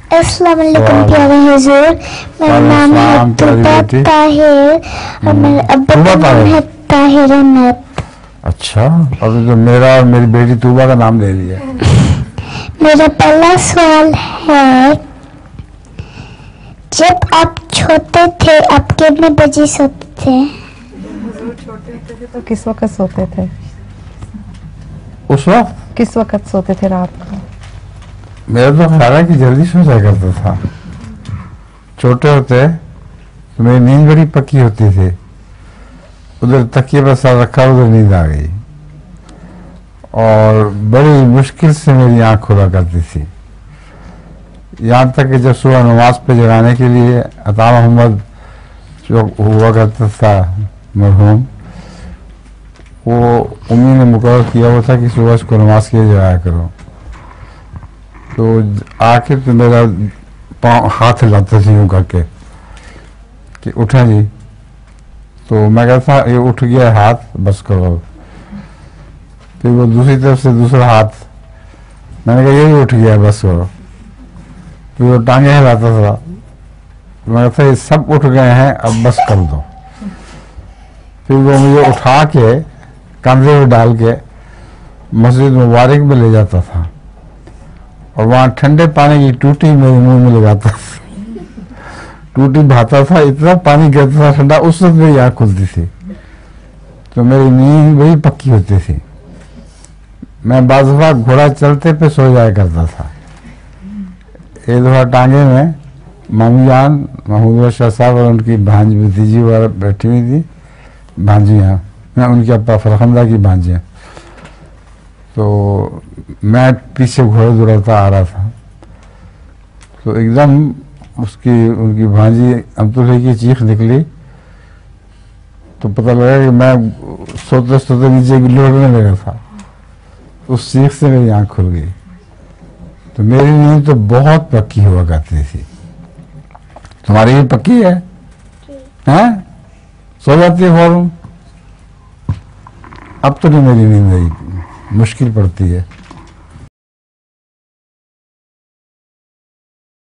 अस्सलाम वालेकुम प्यारे हुजूर, मेरा नाम है तूबा ताहिर और मेरे अब्बा का नाम है ताहिर अहमद। अच्छा, अब तो मेरा और मेरी बेटी तूबा का नाम ले लिया। मेरा पहला सवाल है, जब आप छोटे थे आप कितने बजे सोते थे? छोटे थे तो किस वक्त सोते थे? उस वक्त किस वक्त सोते थे रात को? मेरा तो ख्याल है कि जल्दी सो जाया करता था। छोटे होते तो मेरी नींद बड़ी पक्की होती थी, उधर तकिए पर सर रखा उधर नींद आ गई और बड़ी मुश्किल से मेरी आंख खुला करती थी। यहाँ तक कि जब सुबह नमाज पे जगाने के लिए अता मोहम्मद जो हुआ करता था मरहूम, वो उम्मी ने मुकर्रर किया हुआ था कि सुबह इसको नमाज के लिए जगाया करो। तो आखिर तो मेरा पाँव हाथ हिलाता थी यूँ करके कि उठा जी, तो मैं कहता ये उठ गया हाथ, बस करो। फिर वो दूसरी तरफ से दूसरा हाथ, मैंने कहा यही उठ गया, बस करो। फिर वो टांगे हिलाता था, मैं कहता ये सब उठ गए हैं, अब बस कर दो। फिर वो मुझे उठा के कंधे में डाल के मस्जिद मुबारक में ले जाता था और वहाँ ठंडे पानी की टूटी मेरे मुंह में लगाता था। टूटी बहाता था, इतना पानी गिरता था ठंडा, उस वक्त मेरी आँख खुलती थी तो मेरी नींद बड़ी पक्की होती थी। मैं बाज़ दफ़ा घोड़ा चलते पे सो जाया करता था। एक दफ़ा टांगे में मामी जान महमूद शाह साहब और उनकी भांज भतीजी वगैरह बैठी हुई थी, भांजियाँ, मैं उनके अब्बा फरखंदा की भांजियाँ, तो मैं पीछे घोड़े दौड़ाता आ रहा था, तो एकदम उनकी भांजी अब्दुल्ला की चीख निकली, तो पता लगा कि मैं सोते सोते नीचे गिलोड़ने लगा था। उस चीख से मेरी आँख खुल गई। तो मेरी नींद तो बहुत पक्की हुआ करती थी। तुम्हारी भी पक्की है? हैं? सो जाती है फौरन? अब तो नहीं मेरी नींद आई, मुश्किल पड़ती है।